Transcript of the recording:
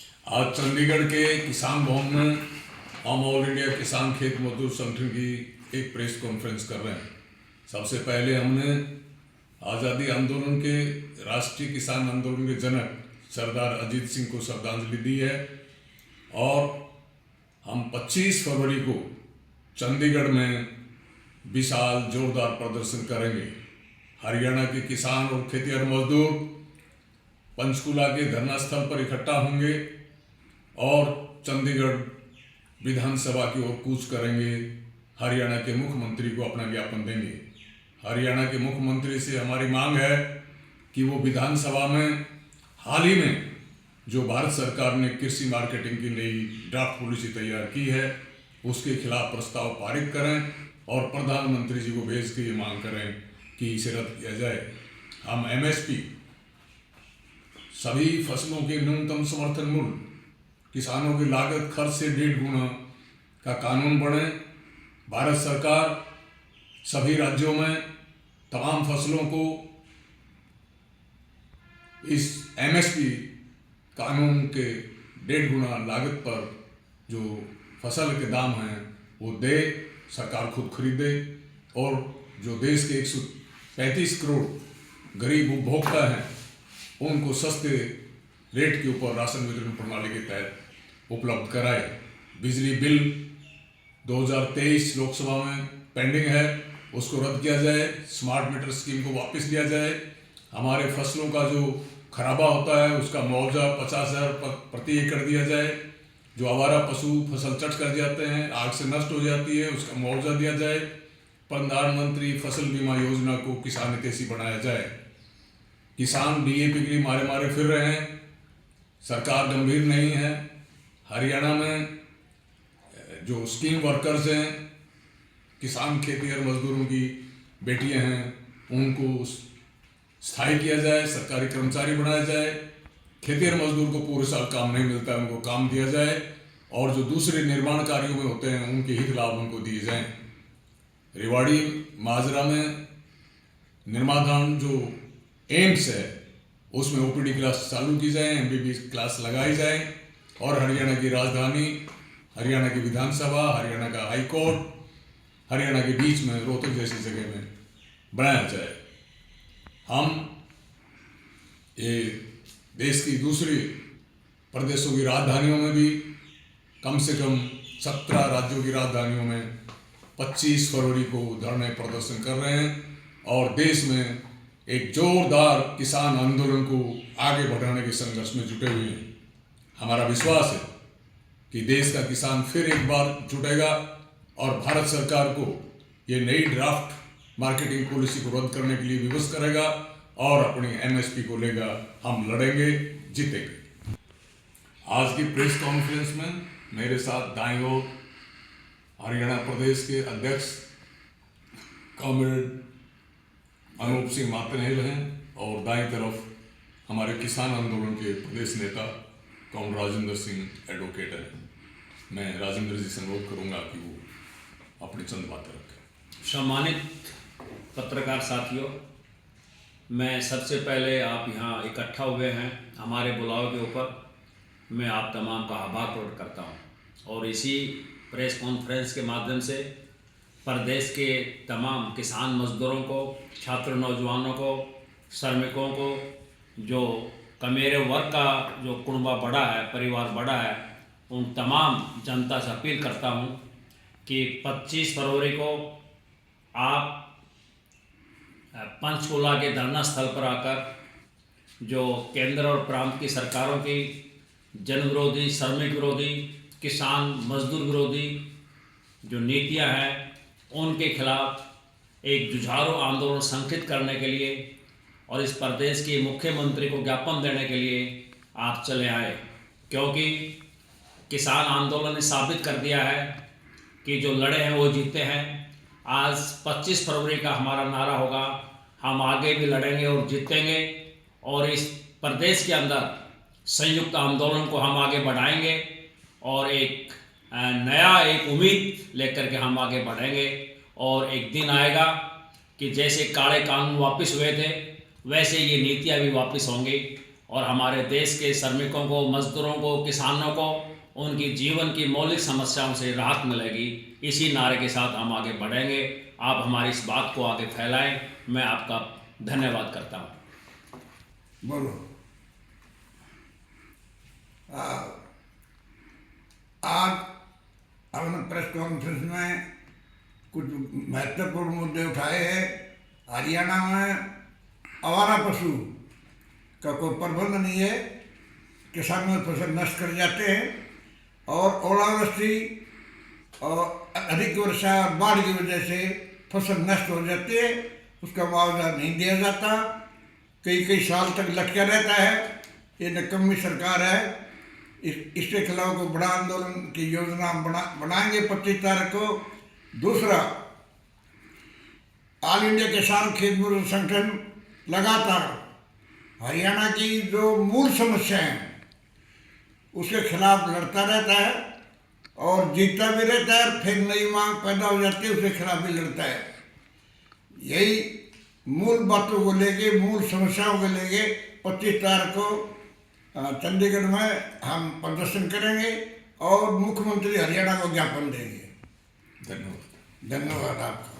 आज चंडीगढ़ के किसान भवन में हम ऑल इंडिया किसान खेत मजदूर संगठन की एक प्रेस कॉन्फ्रेंस कर रहे हैं। सबसे पहले हमने आज़ादी आंदोलन के राष्ट्रीय किसान आंदोलन के जनक सरदार अजीत सिंह को श्रद्धांजलि दी है और हम 25 फरवरी को चंडीगढ़ में विशाल जोरदार प्रदर्शन करेंगे। हरियाणा के किसान और खेतिहर मजदूर पंचकुला के धरना स्थल पर इकट्ठा होंगे और चंडीगढ़ विधानसभा की ओर कूच करेंगे। हरियाणा के मुख्यमंत्री को अपना ज्ञापन देंगे। हरियाणा के मुख्यमंत्री से हमारी मांग है कि वो विधानसभा में हाल ही में जो भारत सरकार ने कृषि मार्केटिंग की नई ड्राफ्ट पॉलिसी तैयार की है उसके खिलाफ प्रस्ताव पारित करें और प्रधानमंत्री जी को भेज के ये मांग करें कि इसे रद्द किया जाए। हम एमएसपी सभी फसलों के न्यूनतम समर्थन मूल्य किसानों की लागत खर्च से 1.5 गुना का कानून बने। भारत सरकार सभी राज्यों में तमाम फसलों को इस एमएसपी कानून के 1.5 गुना लागत पर जो फसल के दाम हैं वो दे, सरकार खुद खरीदे और जो देश के 135 करोड़ गरीब उपभोक्ता हैं उनको सस्ते रेट के ऊपर राशन वितरण प्रणाली के तहत उपलब्ध कराए। बिजली बिल 2023 लोकसभा में पेंडिंग है, उसको रद्द किया जाए। स्मार्ट मीटर स्कीम को वापस लिया जाए। हमारे फसलों का जो खराबा होता है उसका मुआवजा 50,000 प्रति एकड़ दिया जाए। जो आवारा पशु फसल चट कर जाते हैं, आग से नष्ट हो जाती है, उसका मुआवजा दिया जाए। प्रधानमंत्री फसल बीमा योजना को किसान हितैषी बनाया जाए। किसान डीएपी के लिए मारे मारे फिर रहे हैं, सरकार गंभीर नहीं है। हरियाणा में जो स्कीम वर्कर्स हैं, किसान खेतिहर मजदूरों की बेटियां हैं, उनको स्थायी किया जाए, सरकारी कर्मचारी बनाया जाए। खेतिहर मजदूर को पूरे साल काम नहीं मिलता है, उनको काम दिया जाए और जो दूसरे निर्माण कार्यों में होते हैं उनके हित लाभ उनको दिए जाएं। रेवाड़ी माजरा में निर्माधान जो एम्स है उसमें ओपीडी क्लास चालू की जाए, एमबीबीएस क्लास लगाई जाए और हरियाणा की राजधानी, हरियाणा की विधानसभा, हरियाणा का हाई कोर्ट, हरियाणा के बीच में रोहतक जैसी जगह में बनाया जाए। हम ये देश की दूसरी प्रदेशों की राजधानियों में भी कम से कम 17 राज्यों की राजधानियों में 25 फरवरी को धरने प्रदर्शन कर रहे हैं और देश में एक जोरदार किसान आंदोलन को आगे बढ़ाने के संघर्ष में जुटे हुए हैं। हमारा विश्वास है कि देश का किसान फिर एक बार जुटेगा और भारत सरकार को ये नई ड्राफ्ट मार्केटिंग पॉलिसी को रद्द करने के लिए विवश करेगा और अपनी एमएसपी को लेगा। हम लड़ेंगे, जीतेंगे। आज की प्रेस कॉन्फ्रेंस में मेरे साथ दाईं ओर हरियाणा प्रदेश के अध्यक्ष कॉमरेड अनूप सिंह मातनहेल हैं और दाईं तरफ हमारे किसान आंदोलन के प्रदेश नेता कॉमरेड राजेंद्र सिंह एडवोकेट हैं। मैं राजेंद्र जी से अनुरोध करूंगा कि वो अपनी चंद बातें रखें। सम्मानित पत्रकार साथियों, मैं सबसे पहले आप यहाँ इकट्ठा हुए हैं हमारे बुलाव के ऊपर, मैं आप तमाम का आभार प्रकट करता हूँ और इसी प्रेस कॉन्फ्रेंस के माध्यम से प्रदेश के तमाम किसान मजदूरों को, छात्र नौजवानों को, श्रमिकों को, जो कमेरे वर्ग का जो कुनबा बड़ा है, परिवार बड़ा है, उन तमाम जनता से अपील करता हूँ कि 25 फरवरी को आप पंचकुला के धरना स्थल पर आकर जो केंद्र और प्रांत की सरकारों की जन विरोधी, श्रमिक विरोधी, किसान मजदूर विरोधी जो नीतियां हैं उनके खिलाफ एक जुझारू आंदोलन संगठित करने के लिए और इस प्रदेश के मुख्यमंत्री को ज्ञापन देने के लिए आप चले आए, क्योंकि किसान आंदोलन ने साबित कर दिया है कि जो लड़े हैं वो जीते हैं। आज 25 फरवरी का हमारा नारा होगा, हम आगे भी लड़ेंगे और जीतेंगे और इस प्रदेश के अंदर संयुक्त आंदोलन को हम आगे बढ़ाएंगे और एक नया एक उम्मीद लेकर के हम आगे बढ़ेंगे और एक दिन आएगा कि जैसे काले कानून वापस हुए थे वैसे ये नीतियाँ भी वापस होंगी और हमारे देश के श्रमिकों को, मजदूरों को, किसानों को उनकी जीवन की मौलिक समस्याओं से राहत मिलेगी। इसी नारे के साथ हम आगे बढ़ेंगे। आप हमारी इस बात को आगे फैलाएं। मैं आपका धन्यवाद करता हूँ। बोलो। आज हमने प्रेस कॉन्फ्रेंस में कुछ महत्वपूर्ण मुद्दे उठाए हैं। हरियाणा में आवारा पशु का कोई प्रबंध नहीं है, किसानों की फसल नष्ट कर जाते हैं और ओलावृष्टि और अधिक वर्षा और बाढ़ की वजह से फसल नष्ट हो जाती है, उसका मुआवजा नहीं दिया जाता, कई कई साल तक लटका रहता है। ये निकम्मी सरकार है। इसके खिलाफ को बड़ा आंदोलन की योजना बनाएंगे 25 तारीख को। दूसरा, ऑल इंडिया किसान खेत मजदूर संगठन लगातार हरियाणा की जो मूल समस्या है उसके खिलाफ लड़ता रहता है और जीतता भी रहता है, फिर नई मांग पैदा हो जाती है उसके खिलाफ भी लड़ता है। यही मूल बातों को लेके, मूल समस्याओं को लेके 25 तारीख को चंडीगढ़ में हम प्रदर्शन करेंगे और मुख्यमंत्री हरियाणा को ज्ञापन देंगे। धन्यवाद। धन्यवाद आपका।